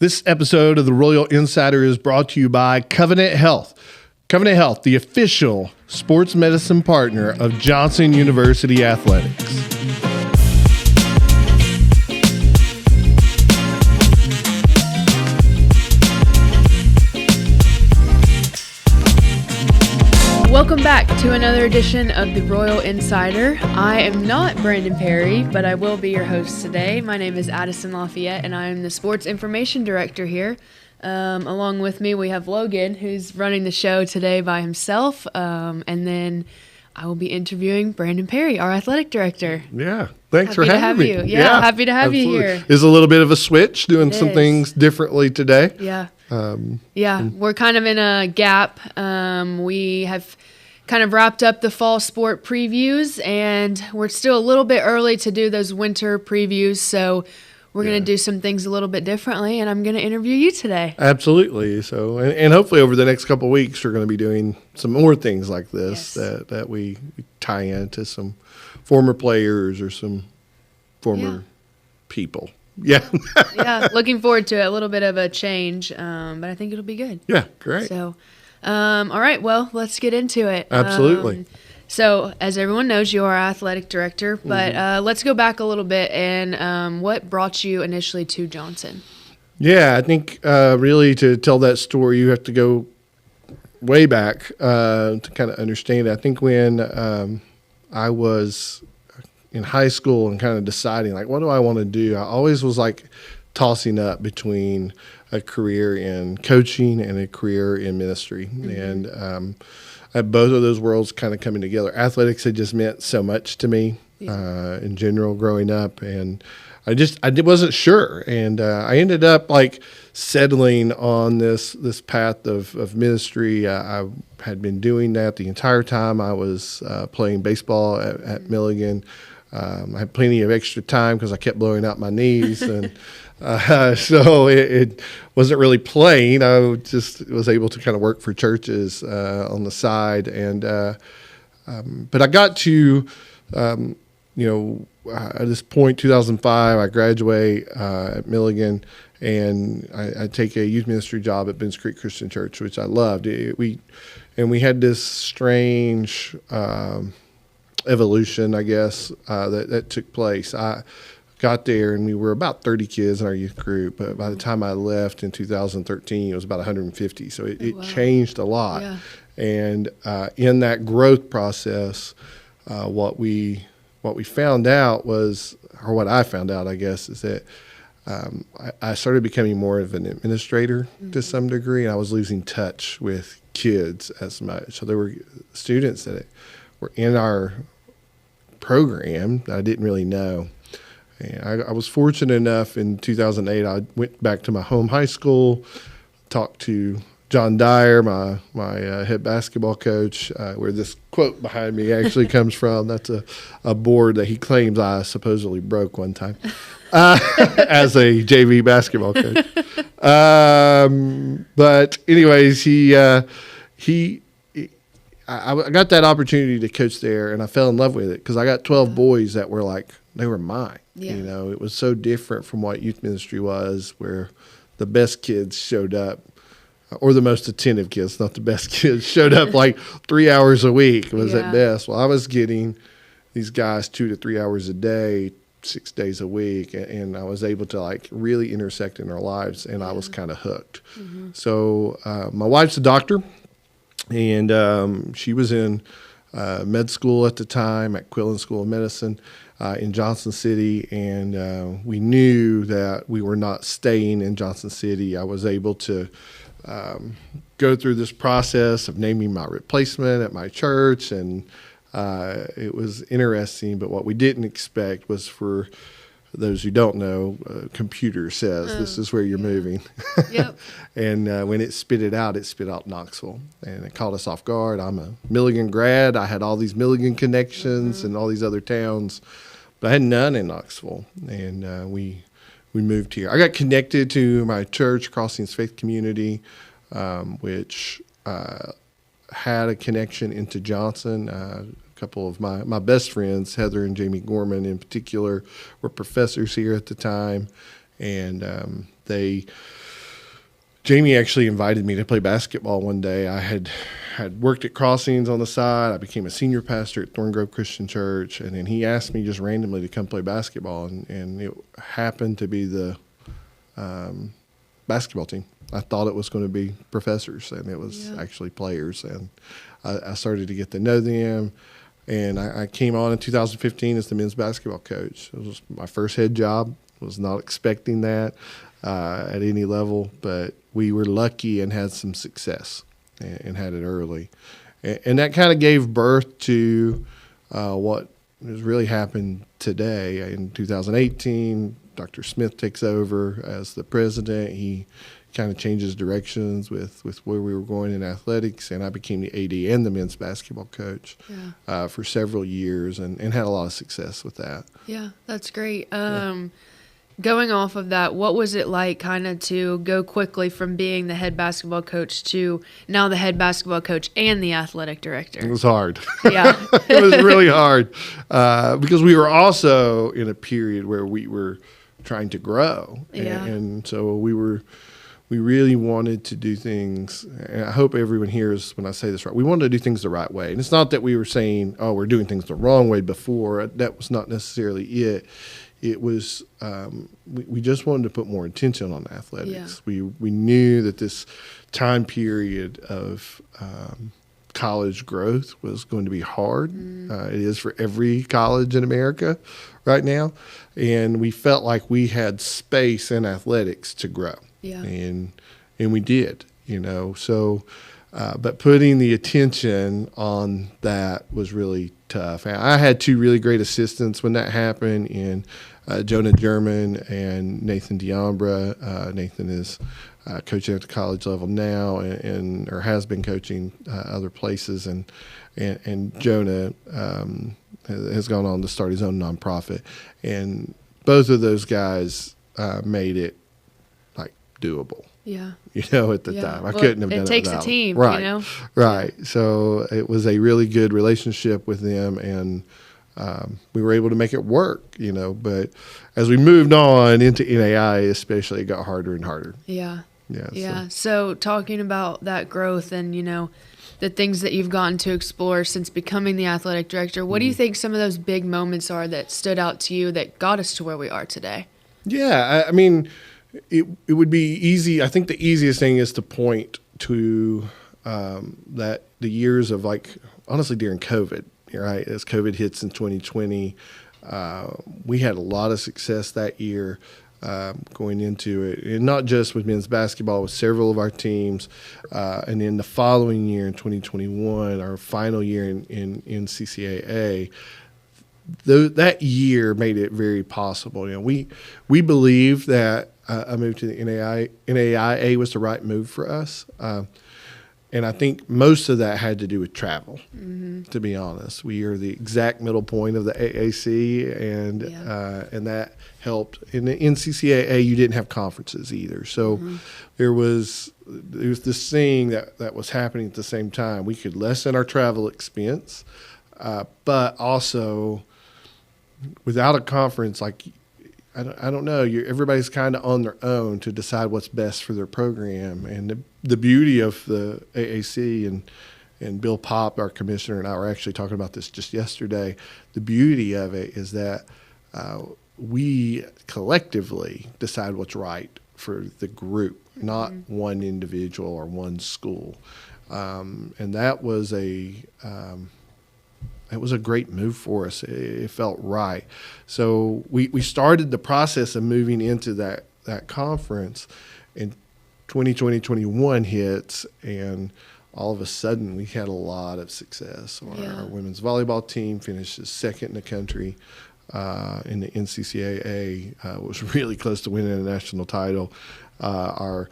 This episode of the Royal Insider is brought to you by Covenant Health. Covenant Health, the official sports medicine partner of Johnson University Athletics. Welcome back to another edition of the Royal Insider. I am not Brandon Perry, but I will be your host today. My name is Addison Lafayette, and I am the Sports Information Director here. Along with me, we have Logan, who's running the show today by himself, and then I will be interviewing Brandon Perry, our Athletic Director. Yeah, thanks for having me. Yeah, happy to have absolutely. you here. It's a little bit of a switch, doing some things differently today. Yeah. We're kind of in a gap. We have kind of wrapped up the fall sport previews, and we're still a little bit early to do those winter previews, so we're going to do some things a little bit differently, and I'm going to interview you today. Absolutely. So, and hopefully over the next couple of weeks, we're going to be doing some more things like this that we tie into some former players or some former people. Yeah. Yeah, looking forward to it. A little bit of a change, but I think it'll be good. Yeah, great. So, all right, well, let's get into it. Absolutely. So, as everyone knows, you are our athletic director, but let's go back a little bit and what brought you initially to Johnson? Yeah, I think really to tell that story, you have to go way back to kind of understand it. I think when I was in high school and kind of deciding, like, what do I want to do? I always was like tossing up between a career in coaching and a career in ministry. And I had both of those worlds kind of coming together. Athletics had just meant so much to me in general growing up. And I wasn't sure. And I ended up like settling on this path of ministry. I had been doing that the entire time I was playing baseball at Milligan. I had plenty of extra time because I kept blowing out my knees, and so it wasn't really playing. I just was able to kind of work for churches on the side, and but I got to at this point, 2005, I graduate at Milligan, and I take a youth ministry job at Ben's Creek Christian Church, which I loved. We had this strange evolution, I guess, that took place. I got there, and we were about 30 kids in our youth group, but by the time I left in 2013, it was about 150, so it changed a lot. Yeah. And in that growth process, what we found out was, or what I found out, I guess, is that I started becoming more of an administrator to some degree, and I was losing touch with kids as much. So there were students that were in our program that I didn't really know. And I was fortunate enough in 2008, I went back to my home high school, talked to John Dyer, my head basketball coach, where this quote behind me actually comes from. That's a board that he claims I supposedly broke one time as a JV basketball coach. But anyways, I got that opportunity to coach there, and I fell in love with it because I got 12 boys that were like, they were mine. Yeah. You know, it was so different from what youth ministry was, where the best kids showed up, or the most attentive kids, not the best kids, showed up like 3 hours a week was at best. Well, I was getting these guys 2 to 3 hours a day, 6 days a week, and I was able to like really intersect in their lives, and I was kind of hooked. So my wife's a doctor, and she was in med school at the time at Quillen School of Medicine in Johnson City, and we knew that we were not staying in Johnson City. I was able to go through this process of naming my replacement at my church, and it was interesting, but what we didn't expect was, for those who don't know, computer says this is where you're moving. Yep. And when it spit out Knoxville, and it caught us off guard. I'm a Milligan grad. I had all these Milligan connections and all these other towns, but I had none in Knoxville, and we moved here. I got connected to my church, Crossings Faith Community, which had a connection into Johnson. A couple of my best friends, Heather and Jamie Gorman in particular, were professors here at the time, and they Jamie actually invited me to play basketball one day. I had worked at Crossings on the side. I became a senior pastor at Thorn Grove Christian Church, and then he asked me just randomly to come play basketball, and it happened to be the basketball team. I thought it was going to be professors, and it was actually players, and I started to get to know them. And I came on in 2015 as the men's basketball coach. It was my first head job. Was not expecting that at any level, but we were lucky and had some success and had it early. And that kind of gave birth to what has really happened today. In 2018, Dr. Smith takes over as the president. He kind of changes directions with where we were going in athletics, and I became the AD and the men's basketball coach for several years and had a lot of success with that. Yeah, that's great. Going off of that, what was it like kind of to go quickly from being the head basketball coach to now the head basketball coach and the athletic director? It was hard. Yeah. It was really hard because we were also in a period where we were trying to grow. Yeah. And so we really wanted to do things, and I hope everyone hears when I say this right. We wanted to do things the right way. And it's not that we were saying, oh, we're doing things the wrong way before. That was not necessarily it. It was we just wanted to put more attention on athletics. Yeah. We knew that this time period of college growth was going to be hard. It is for every college in America right now. And we felt like we had space in athletics to grow. Yeah. And we did, So, but putting the attention on that was really tough. I had two really great assistants when that happened in Jonah German and Nathan Diambra. Nathan is coaching at the college level now and or has been coaching other places. And Jonah has gone on to start his own nonprofit. And both of those guys made it doable. Yeah. At the time. I couldn't have done it. It takes a team, right. Right. So it was a really good relationship with them, and we were able to make it work, But as we moved on into NAI especially, it got harder and harder. Yeah. Yeah. Yeah. So talking about that growth and, the things that you've gotten to explore since becoming the athletic director, what do you think some of those big moments are that stood out to you that got us to where we are today? Yeah. I mean, it would be easy. I think the easiest thing is to point to that the years of honestly during COVID, right? As COVID hits in 2020, we had a lot of success that year going into it, and not just with men's basketball, with several of our teams. And then the following year in 2021, our final year in NCCAA, that year made it very possible. We believe that a move to the NAIA was the right move for us. And I think most of that had to do with travel, to be honest. We are the exact middle point of the AAC, and that helped. In the NCCAA, you didn't have conferences either. So there was this thing that was happening at the same time. We could lessen our travel expense, but also without a conference, I don't know. Everybody's kind of on their own to decide what's best for their program. And the beauty of the AAC, and Bill Popp, our commissioner, and I were actually talking about this just yesterday. The beauty of it is that we collectively decide what's right for the group, not one individual or one school. And that was it was a great move for us. It felt right. So we started the process of moving into that conference, and 2020-21 hits, and all of a sudden we had a lot of success. Our women's volleyball team finishes second in the country in the NCCAA. Was really close to winning a national title. Our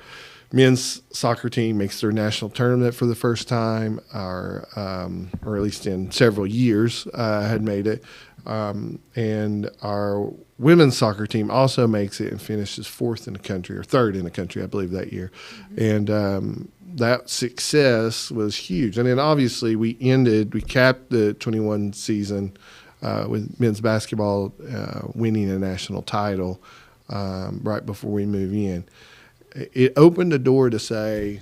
men's soccer team makes their national tournament for the first time, or at least in several years had made it. And our women's soccer team also makes it and finishes fourth in the country, or third in the country, I believe, that year. And that success was huge. And then obviously we capped the 21 season with men's basketball winning a national title right before we move in. it opened the door to say,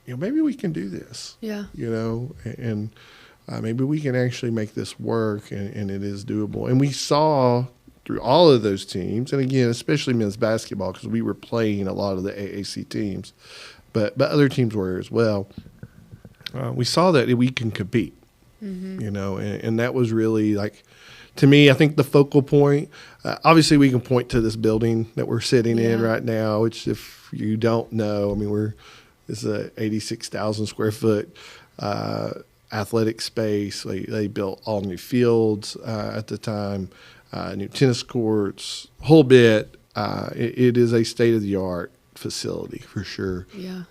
maybe we can do this. Yeah. And maybe we can actually make this work, and it is doable. And we saw through all of those teams, and again, especially men's basketball, because we were playing a lot of the AAC teams, but other teams were as well. We saw that we can compete, and that was really like, to me, I think the focal point. Obviously, we can point to this building that we're sitting in right now, which, if you don't know, this is a 86,000 square foot athletic space. They built all new fields at the time, new tennis courts, whole bit. It is a state-of-the-art facility for sure. Yeah.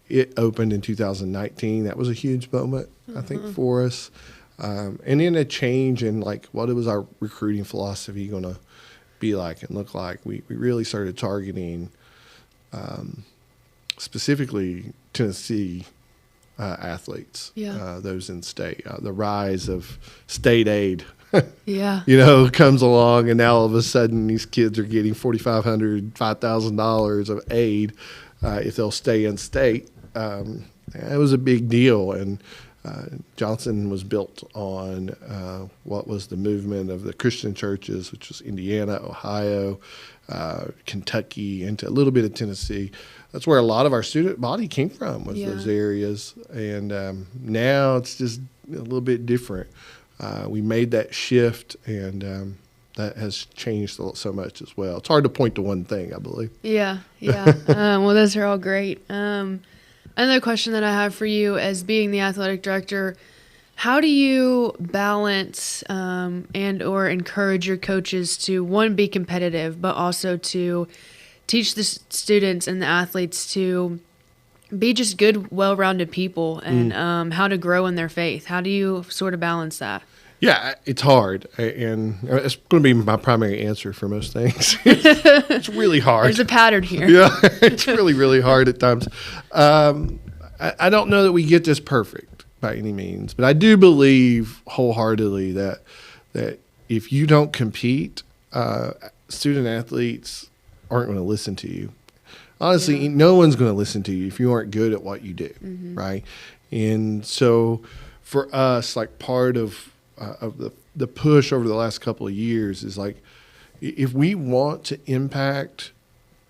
It opened in 2019. That was a huge moment, I think, for us. And then a change in what was our recruiting philosophy going to be like and look like. We really started targeting specifically Tennessee athletes, those in state. The rise of state aid, comes along, and now all of a sudden these kids are getting $4,500, $5,000 of aid if they'll stay in state. It was a big deal, and Johnson was built on what was the movement of the Christian churches, which was Indiana, Ohio, Kentucky, into a little bit of Tennessee. That's where a lot of our student body came from, was those areas. And now it's just a little bit different. We made that shift, and that has changed so much as well. It's hard to point to one thing, I believe. Yeah. Well, those are all great. Another question that I have for you, as being the athletic director, how do you balance and or encourage your coaches to, one, be competitive, but also to teach the students and the athletes to be just good, well-rounded people, and how to grow in their faith? How do you sort of balance that? Yeah, it's hard, and it's going to be my primary answer for most things. It's really hard. There's a pattern here. Yeah, it's really, really hard at times. I don't know that we get this perfect by any means, but I do believe wholeheartedly that if you don't compete, student athletes aren't going to listen to you. Honestly, no one's going to listen to you if you aren't good at what you do, right? And so for us, part of the push over the last couple of years is if we want to impact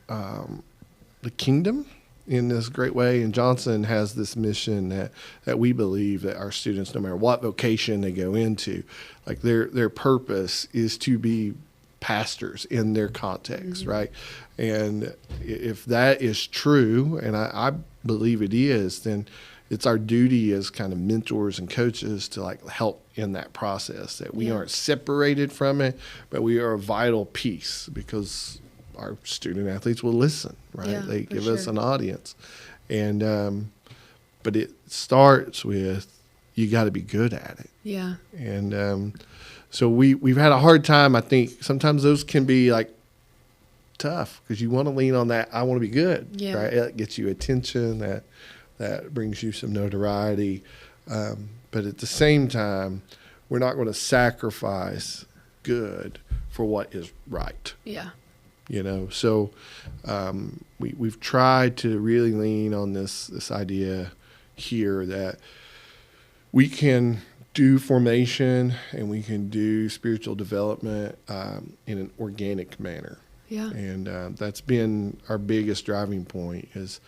the kingdom in this great way, and Johnson has this mission that we believe that our students, no matter what vocation they go into, their purpose is to be pastors in their context, right? And if that is true, and I believe it is, then it's our duty as kind of mentors and coaches to help in that process, that we aren't separated from it, but we are a vital piece, because our student athletes will listen, right? Yeah, they give us an audience. And but it starts with, you got to be good at it. Yeah. And so we've had a hard time. I think sometimes those can be tough, because you want to lean on that. I want to be good, right? That gets you attention. That brings you some notoriety. But at the same time, we're not going to sacrifice good for what is right. Yeah. So we've tried to really lean on this idea here that we can do formation and we can do spiritual development in an organic manner. Yeah. And that's been our biggest driving point is,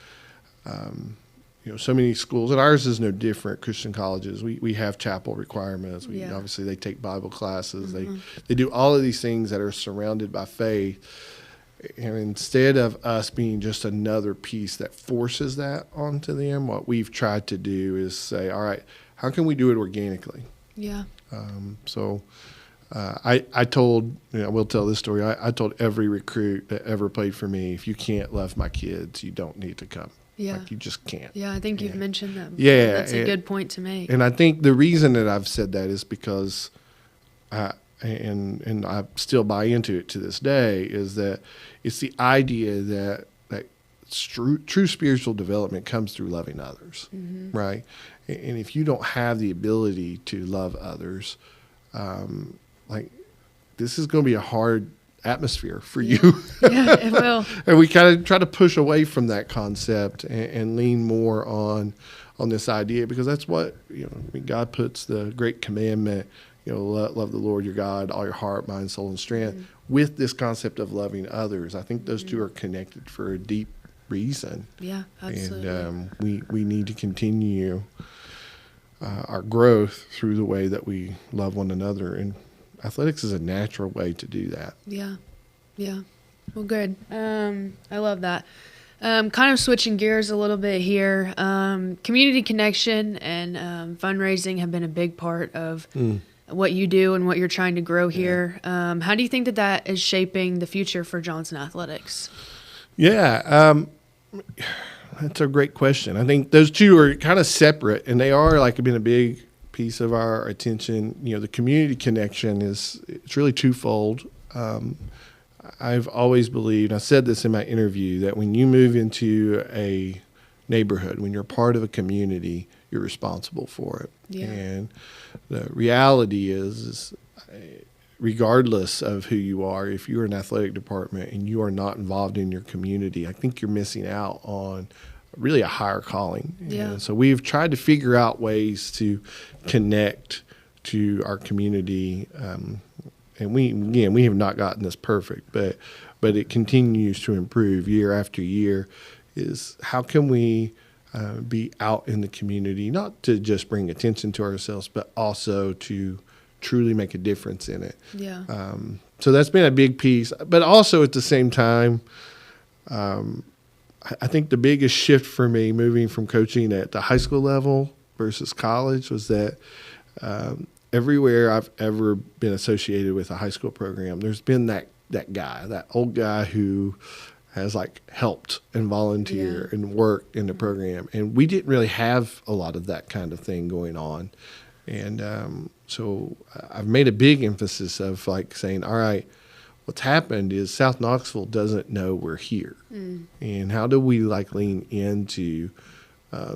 so many schools, and ours is no different, Christian colleges, we have chapel requirements. Obviously, they take Bible classes. They do all of these things that are surrounded by faith. And instead of us being just another piece that forces that onto them, what we've tried to do is say, all right, how can we do it organically? Yeah. I told, I will tell this story. I told every recruit that ever played for me, if you can't love my kids, you don't need to come. Yeah. You just can't. Yeah, I think you've mentioned that. Yeah. That's a good point to make. And I think the reason that I've said that is because, and I still buy into it to this day, is that it's the idea that true spiritual development comes through loving others, right? And if you don't have the ability to love others, this is going to be a hard atmosphere for Yeah. you. Yeah, it will. And we kind of try to push away from that concept and lean more on this idea, because that's what, God puts the great commandment, love the Lord your God, all your heart, mind, soul, and strength, with this concept of loving others. I think those two are connected for a deep reason. Yeah, absolutely. And we need to continue our growth through the way that we love one another. And athletics is a natural way to do that. Yeah. Yeah. Well, good. I love that. Kind of switching gears a little bit here. Community connection and fundraising have been a big part of what you do and what you're trying to grow here. How do you think that is shaping the future for Johnson Athletics? Yeah, that's a great question. I think those two are kind of separate, and they are been a big piece of our attention. The community connection it's really twofold. I've always believed, I said this in my interview, that when you move into a neighborhood, when you're part of a community, you're responsible for it. Yeah. And the reality is regardless of who you are, if you're an athletic department and you are not involved in your community, I think you're missing out on really a higher calling. Yeah. And so we've tried to figure out ways to connect to our community. And we have not gotten this perfect, but it continues to improve year after year. Is how can we be out in the community, not to just bring attention to ourselves, but also to truly make a difference in it. Yeah. So that's been a big piece. But also at the same time, I think the biggest shift for me moving from coaching at the high school level versus college was that everywhere I've ever been associated with a high school program, there's been that guy, that old guy who has helped and volunteer and worked in the program. And we didn't really have a lot of that kind of thing going on. And so I've made a big emphasis of saying, all right, what's happened is South Knoxville doesn't know we're here. And how do we lean into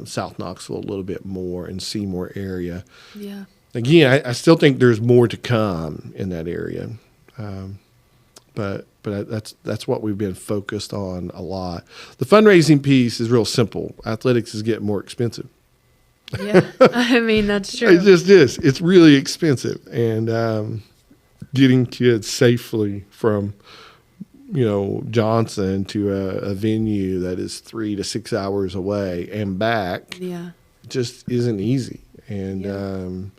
South Knoxville a little bit more and see more area? Yeah. Again, I still think there's more to come in that area. But that's what we've been focused on a lot. The fundraising piece is real simple. Athletics is getting more expensive. Yeah, I mean, that's true. It just is. It's really expensive. And getting kids safely from, Johnson to a venue that is 3 to 6 hours away and back just isn't easy. And,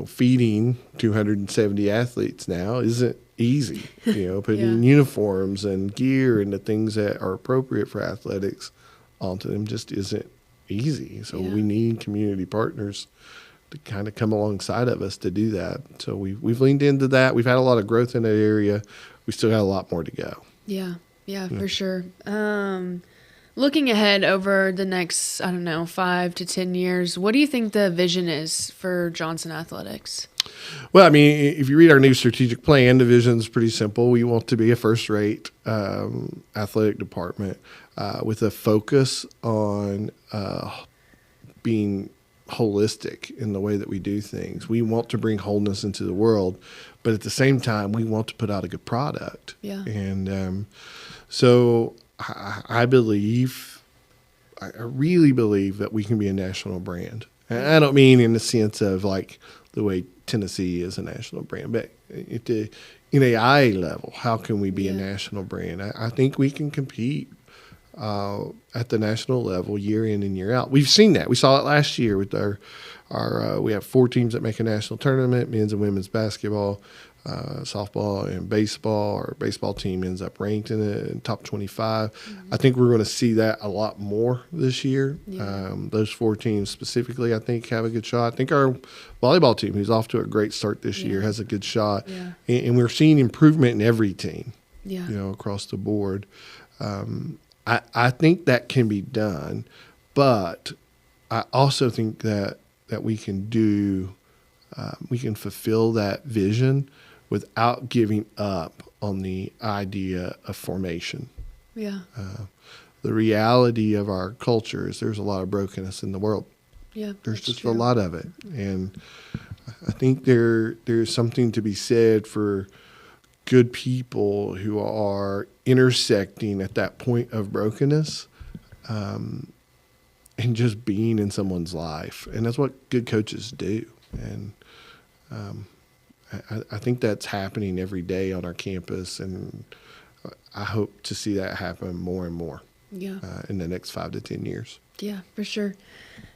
feeding 270 athletes now isn't easy. Putting uniforms and gear and the things that are appropriate for athletics onto them just isn't easy. So we need community partners to kind of come alongside of us to do that. So we've leaned into that. We've had a lot of growth in that area. We still got a lot more to go. Yeah, for sure. Looking ahead over the next, 5 to 10 years, what do you think the vision is for Johnson Athletics? Well, I mean, if you read our new strategic plan, the vision is pretty simple. We want to be a first-rate athletic department with a focus on being holistic in the way that we do things. We want to bring wholeness into the world, but at the same time, we want to put out a good product. Yeah. And so I really believe that we can be a national brand. And I don't mean in the sense of the way Tennessee is a national brand, but at the NAIA level, how can we be a national brand? I think we can compete at the national level year in and year out. We've seen that. We saw it last year with our we have 4 teams that make a national tournament: men's and women's basketball, softball, and baseball. Our baseball team ends up ranked in the top 25. I think we're going to see that a lot more this year. Those 4 teams specifically, I think, have a good shot. I think our volleyball team, who's off to a great start this year, has a good shot. And we're seeing improvement in every team, across the board. I think that can be done, but I also think that we can we can fulfill that vision without giving up on the idea of formation. The reality of our culture is there's a lot of brokenness in the world. There's just a lot of it. And I think there's something to be said for good people who are intersecting at that point of brokenness, and just being in someone's life. And that's what good coaches do. And I think that's happening every day on our campus, and I hope to see that happen more and more in the next 5 to 10 years. Yeah, for sure.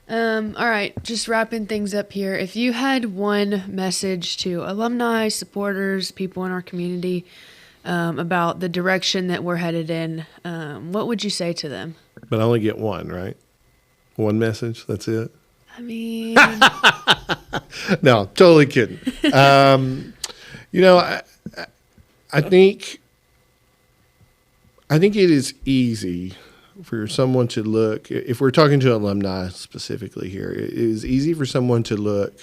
All right, just wrapping things up here. If you had one message to alumni, supporters, people in our community about the direction that we're headed in, what would you say to them? But I only get one, right? One message, that's it? I mean... No, totally kidding. I think it is easy for someone to look, if we're talking to alumni specifically here, it is easy for someone to look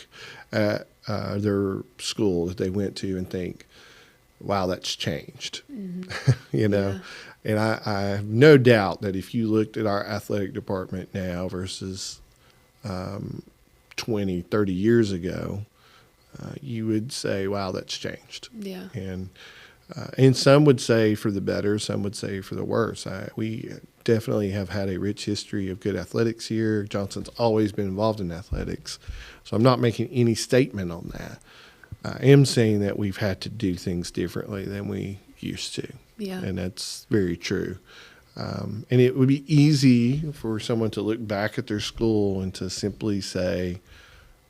at their school that they went to and think, wow, that's changed. Yeah. And I have no doubt that if you looked at our athletic department now versus 20, 30 years ago, you would say, wow, that's changed. Yeah. And some would say for the better, some would say for the worse. We definitely have had a rich history of good athletics here. Johnson's always been involved in athletics. So I'm not making any statement on that. I am saying that we've had to do things differently than we used to. Yeah. And that's very true. And it would be easy for someone to look back at their school and to simply say,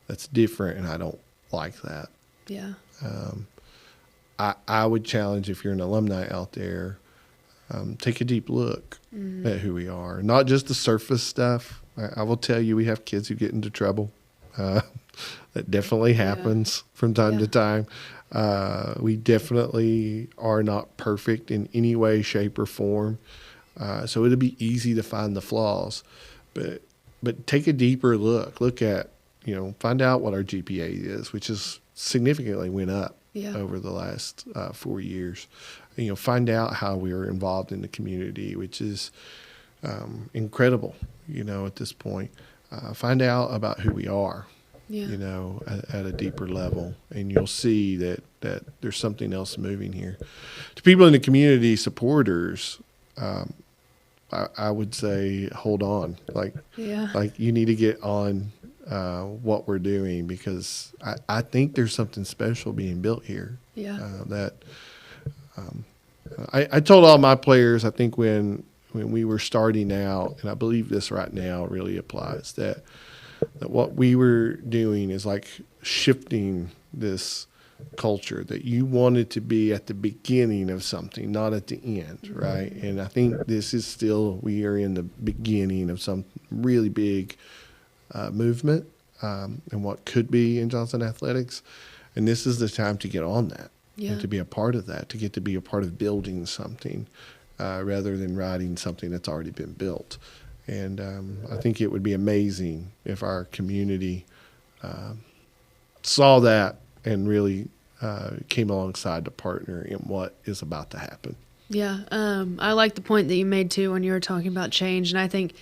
that's different and I don't like that. Yeah. I would challenge, if you're an alumni out there, take a deep look at who we are. Not just the surface stuff. I will tell you, we have kids who get into trouble. That definitely happens from time to time. We definitely are not perfect in any way, shape, or form. So it'll be easy to find the flaws. But take a deeper look. Look at, find out what our GPA is, which is significantly went up over the last 4 years. Find out how we are involved in the community, which is incredible, at this point. Find out about who we are, at a deeper level, and you'll see that there's something else moving here. To people in the community, supporters, I would say hold on. Like you need to get on what we're doing, because I think there's something special being built here. I told all my players, I think when we were starting out, and I believe this right now really applies, that what we were doing is like shifting this culture, that you wanted to be at the beginning of something, not at the end, right? And I think this is still, we are in the beginning of some really big movement and what could be in Johnson Athletics. And this is the time to get on that and to be a part of that, to get to be a part of building something rather than riding something that's already been built. And I think it would be amazing if our community saw that and really came alongside to partner in what is about to happen. Yeah. I like the point that you made, too, when you were talking about change. And I think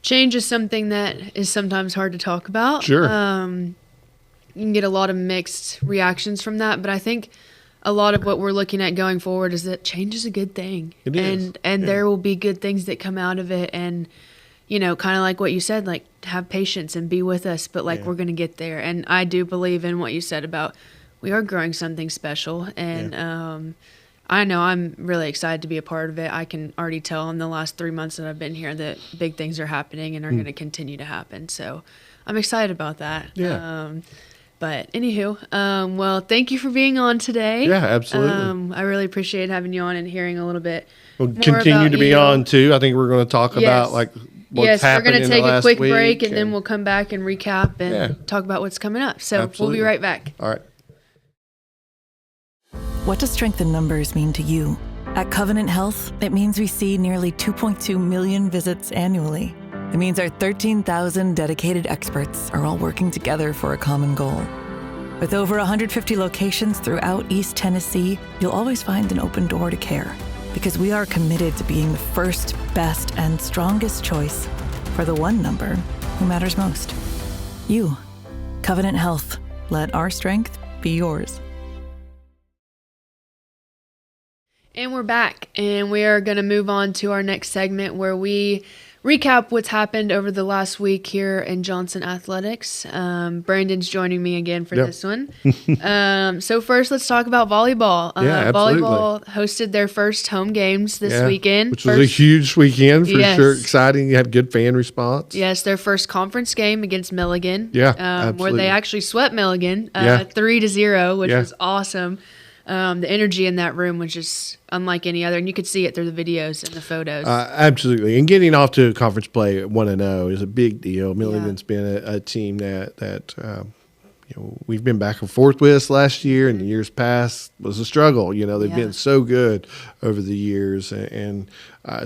change is something that is sometimes hard to talk about. Sure. You can get a lot of mixed reactions from that. But I think a lot of what we're looking at going forward is that change is a good thing. It is. And there will be good things that come out of it. And, kind of like what you said, like have patience and be with us. But we're going to get there. And I do believe in what you said about we are growing something special. And I know I'm really excited to be a part of it. I can already tell in the last 3 months that I've been here that big things are happening and are going to continue to happen. So I'm excited about that. Yeah. But anywho, well, thank you for being on today. Yeah, absolutely. I really appreciate having you on and hearing a little bit. We'll continue to be on too. I think we're going to talk about what's happened in the last week. Yes, we're going to take a quick break and then we'll come back and recap and talk about what's coming up. So We'll be right back. All right. What does strength in numbers mean to you? At Covenant Health, it means we see nearly 2.2 million visits annually. It means our 13,000 dedicated experts are all working together for a common goal. With over 150 locations throughout East Tennessee, you'll always find an open door to care, because we are committed to being the first, best, and strongest choice for the one number who matters most. You. Covenant Health. Let our strength be yours. And we're back, and we are going to move on to our next segment where we recap what's happened over the last week here in Johnson Athletics. Brandon's joining me again for this one. So first, let's talk about volleyball. Volleyball hosted their first home games this weekend. Which was a huge weekend for sure. Exciting. You had good fan response. Yes, their first conference game against Milligan. Absolutely. Where they actually swept Milligan 3-0, which was awesome. The energy in that room was just unlike any other, and you could see it through the videos and the photos. Absolutely, and getting off to conference play at 1-0 is a big deal. Milligan's been a team that we've been back and forth with last year, and the years past was a struggle. They've been so good over the years, and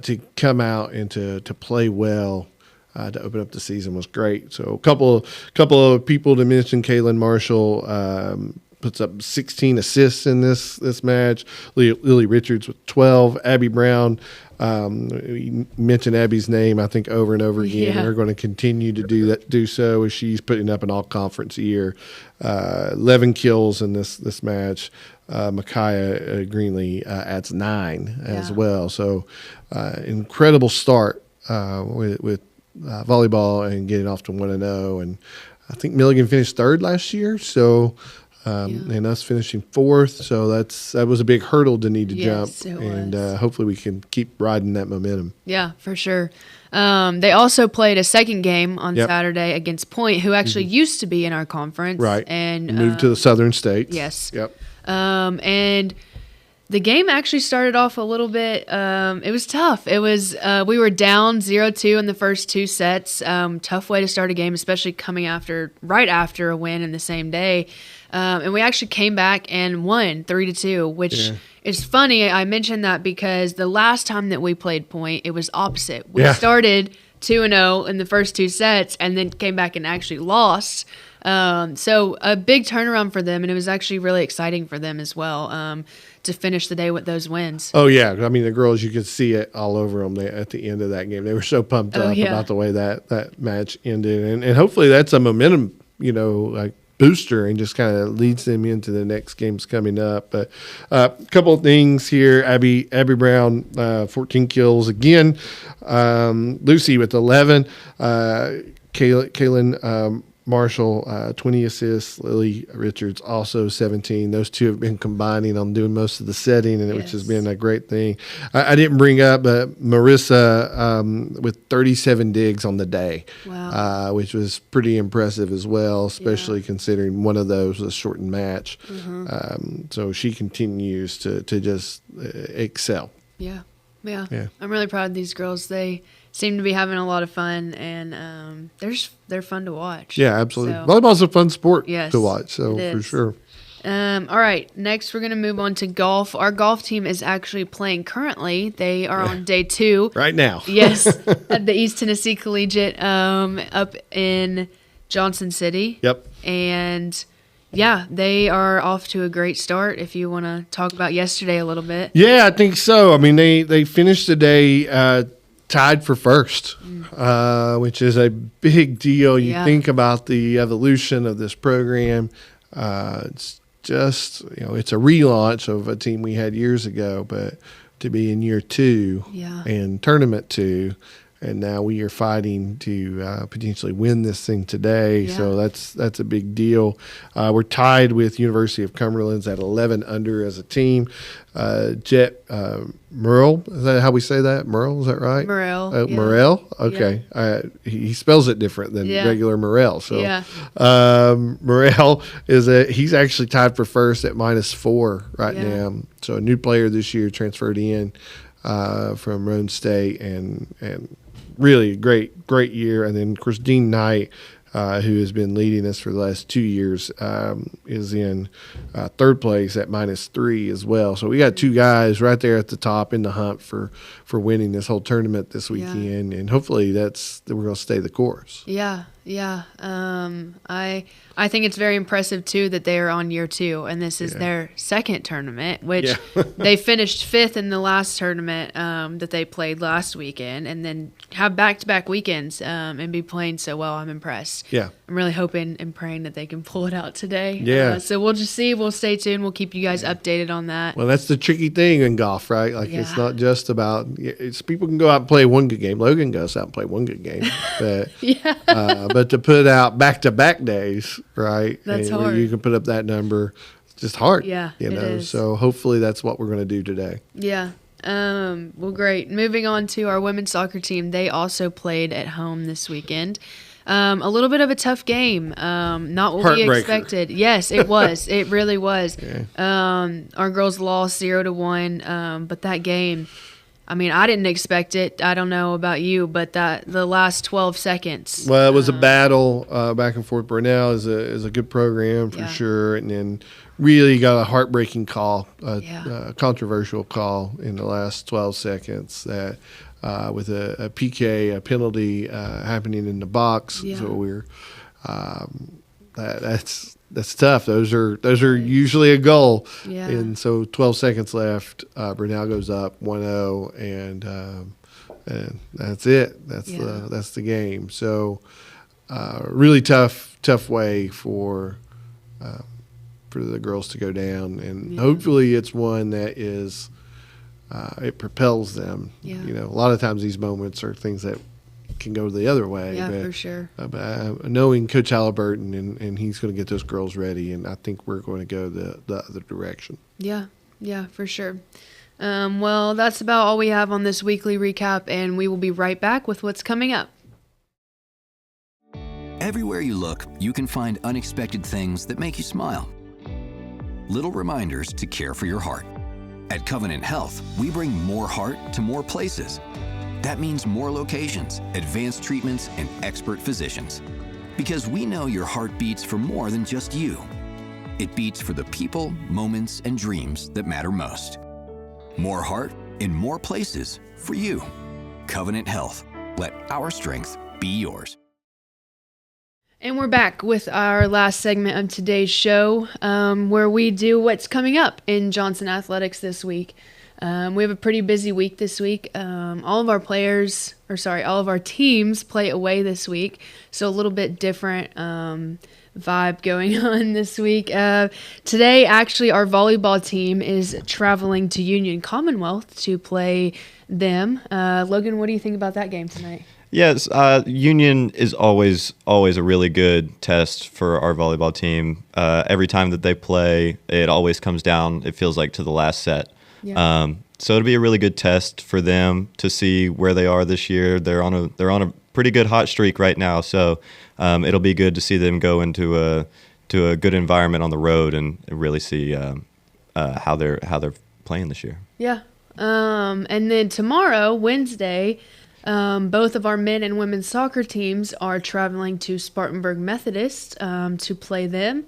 to come out and to play well. To open up the season was great. So a couple of people to mention: Kaylin Marshall. Puts up 16 assists in this match. Lily Richards with 12. Abby Brown, we mentioned Abby's name, I think, over and over again. They're going to continue to do so as she's putting up an all-conference year. 11 kills in this match. Micaiah Greenlee adds 9 as well. So incredible start with volleyball and getting off to 1-0. And I think Milligan finished third last year, so – and us finishing fourth, so that was a big hurdle to need to jump, and hopefully we can keep riding that momentum. Yeah, for sure. They also played a second game on Saturday against Point, who actually used to be in our conference, right? And moved to the Southern States. Yes. Yep. And the game actually started off a little bit. It was tough. It was we were down 0-2 in the first 2 sets. Tough way to start a game, especially coming right after a win in the same day. And we actually came back and won 3-2, which is funny. I mentioned that because the last time that we played Point, it was opposite. We started 2-0 in the first 2 sets and then came back and actually lost. So a big turnaround for them, and it was actually really exciting for them as well to finish the day with those wins. Oh, yeah. I mean, the girls, you could see it all over them at the end of that game. They were so pumped up about the way that match ended. And hopefully that's a momentum, booster and just kind of leads them into the next games coming up. But a couple of things here. Abby Brown, 14 kills again. Lucy with 11. Kaylin Marshall, 20 assists. Lily Richards also 17. Those two have been combining on doing most of the setting, and which has been a great thing. I didn't bring up Marissa with 37 digs on the day, which was pretty impressive as well, especially considering one of those was a shortened match. So she continues to just excel. Yeah. I'm really proud of these girls. They seem to be having a lot of fun, and they're fun to watch. Yeah, absolutely. Volleyball's a fun sport to watch, so for sure. All right, next we're going to move on to golf. Our golf team is actually playing currently. They are on day 2. Right now. Yes, at the East Tennessee Collegiate up in Johnson City. Yep. And they are off to a great start. If you want to talk about yesterday a little bit. Yeah, I think so. I mean, they finished the day tied for first, which is a big deal. You think about the evolution of this program. It's just, it's a relaunch of a team we had years ago, but to be in year 2 and tournament 2, and now we are fighting to potentially win this thing today. So that's a big deal. We're tied with University of Cumberland's at 11 under as a team. Jet Murrell, is that how we say that? Murrell, is that right? Murrell. Murrell? Okay. He spells it different than regular Murrell. So Murrell he's actually tied for first at -4 right now. So a new player this year transferred in from Roan State, and really great year. And then, of course, Dean Knight, who has been leading us for the last 2 years, is in third place at -3 as well. So we got 2 guys right there at the top in the hunt for winning this whole tournament this weekend, and hopefully we're going to stay the course. Yeah, Yeah. I think it's very impressive too that they are on year 2, and this is their second tournament, which they finished 5th in the last tournament that they played last weekend, and then have back-to-back weekends and be playing so well. I'm impressed. Yeah. I'm really hoping and praying that they can pull it out today. Yeah. So we'll just see. We'll stay tuned. We'll keep you guys updated on that. Well, that's the tricky thing in golf, right? Like it's not just about people can go out and play one good game. Logan goes out and play one good game, but but to put out back-to-back days, right? That's and hard. where you can put up that number. It's just hard. Yeah, you know. it is. So hopefully that's what we're going to do today. Yeah. Well, great. Moving on to our women's soccer team, they also played at home this weekend. A little bit of a tough game. Not what we expected. Yes, it was. It really was. Yeah. Our girls lost 0-1. But that game, I mean, I didn't expect it. I don't know about you, but the last 12 seconds. Well, it was a battle back and forth. Burnell is a good program for sure, and then really got a heartbreaking call, a controversial call in the last 12 seconds that with a PK, a penalty happening in the box. Yeah. So we're that's tough. Those are usually a goal. Yeah. And so 12 seconds left. Burnell goes up 1-0, and that's it. That's the game. So really tough way for the girls to go down, and hopefully it's one that is it propels them. Yeah. You know, a lot of times these moments are things that can go the other way. Yeah, but, for sure. Knowing Coach Halliburton, and he's going to get those girls ready, and I think we're going to go the other direction. Yeah, for sure. Well, that's about all we have on this weekly recap, and we will be right back with what's coming up. Everywhere you look, you can find unexpected things that make you smile. Little reminders to care for your heart. At Covenant Health, we bring more heart to more places. That means more locations, advanced treatments, and expert physicians. Because we know your heart beats for more than just you. It beats for the people, moments, and dreams that matter most. More heart in more places for you. Covenant Health. Let our strength be yours. And we're back with our last segment of today's show, where we do what's coming up in Johnson Athletics this week. We have a pretty busy week this week. All of our teams play away this week, so a little bit different vibe going on this week. Today, actually, our volleyball team is traveling to Union Commonwealth to play them. Logan, what do you think about that game tonight? Yes, Union is always a really good test for our volleyball team. Every time that they play, it always comes down, it feels like, to the last set. Yeah. So it'll be a really good test for them to see where they are this year. They're on a pretty good hot streak right now, so it'll be good to see them go into a good environment on the road and really see how they're playing this year. Yeah. And then tomorrow, Wednesday, both of our men and women's soccer teams are traveling to Spartanburg Methodist to play them.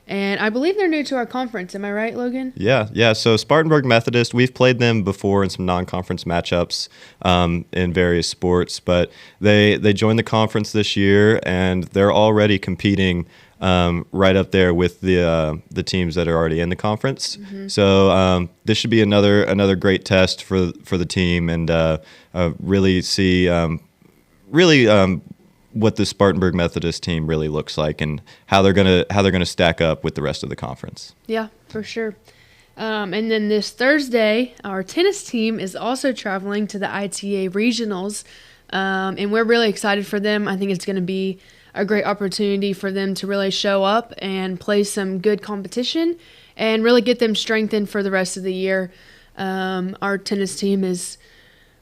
And I believe they're new to our conference. Am I right, Logan? Yeah. So Spartanburg Methodist, we've played them before in some non-conference matchups in various sports, but they joined the conference this year, and they're already competing right up there with the teams that are already in the conference. Mm-hmm. So this should be another great test for the team, and really see what the Spartanburg Methodist team really looks like and how they're gonna stack up with the rest of the conference. Yeah, for sure. And then this Thursday, our tennis team is also traveling to the ITA regionals, and we're really excited for them. I think it's going to be a great opportunity for them to really show up and play some good competition and really get them strengthened for the rest of the year. Our tennis team is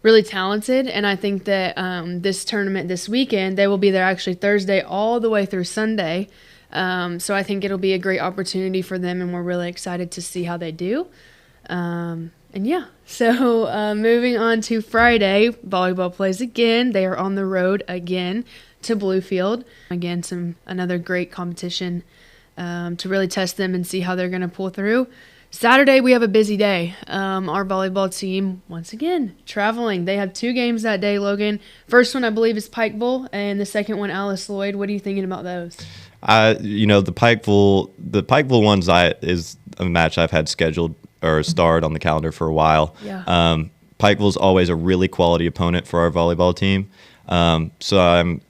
really talented, and I think that this tournament this weekend, they will be there actually Thursday all the way through Sunday. So I think it'll be a great opportunity for them, and we're really excited to see how they do. So moving on to Friday, volleyball plays again. They are on the road again to Bluefield. Again, another great competition to really test them and see how they're going to pull through. Saturday, we have a busy day. Our volleyball team, once again, traveling. They have 2 games that day, Logan. First one, I believe, is Pikeville, and the second one, Alice Lloyd. What are you thinking about those? The Pikeville ones is a match I've had scheduled or starred on the calendar for a while. Yeah. Pikeville's always a really quality opponent for our volleyball team. So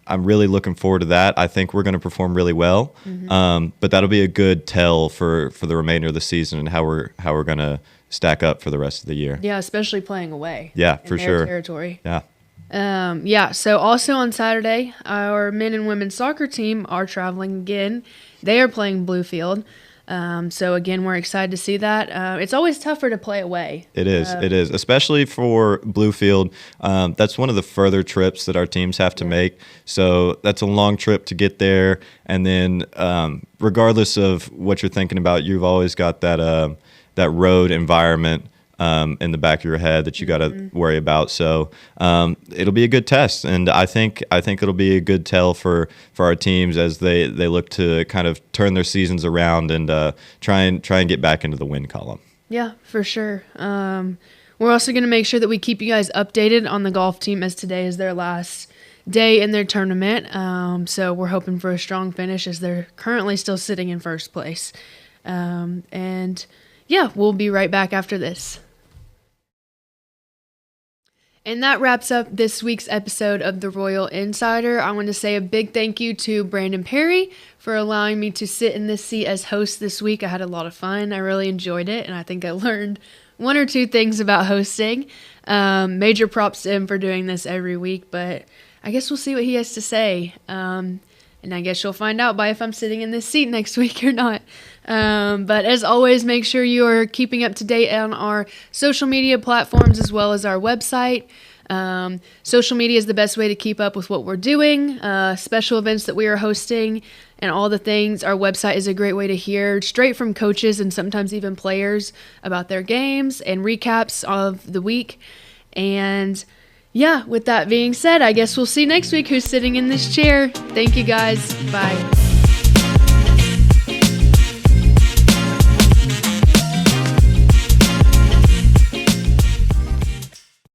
I'm really looking forward to that. I think we're going to perform really well. But that'll be a good tell for the remainder of the season and how we're going to stack up for the rest of the year. Yeah, especially playing away. Yeah, for sure. Territory. Yeah. So also on Saturday, our men and women's soccer team are traveling again. They are playing Bluefield. So again, we're excited to see that. It's always tougher to play away. It is, especially for Bluefield. That's one of the further trips that our teams have to make. So that's a long trip to get there. And then regardless of what you're thinking about, you've always got that road environment in the back of your head that you got to worry about. So it'll be a good test, and I think it'll be a good tell for our teams as they look to kind of turn their seasons around and try and get back into the win column. Yeah, for sure. We're also going to make sure that we keep you guys updated on the golf team, as today is their last day in their tournament. So we're hoping for a strong finish as they're currently still sitting in first place. And yeah, we'll be right back after this. And that wraps up this week's episode of The Royal Insider. I want to say a big thank you to Brandon Perry for allowing me to sit in this seat as host this week. I had a lot of fun. I really enjoyed it, and I think I learned 1 or 2 things about hosting. Major props to him for doing this every week, but I guess we'll see what he has to say. And I guess you'll find out by if I'm sitting in this seat next week or not. But as always, make sure you are keeping up to date on our social media platforms as well as our website. Social media is the best way to keep up with what we're doing, special events that we are hosting, and all the things. Our website is a great way to hear straight from coaches and sometimes even players about their games and recaps of the week. And yeah, with that being said, I guess we'll see next week who's sitting in this chair. Thank you guys. Bye.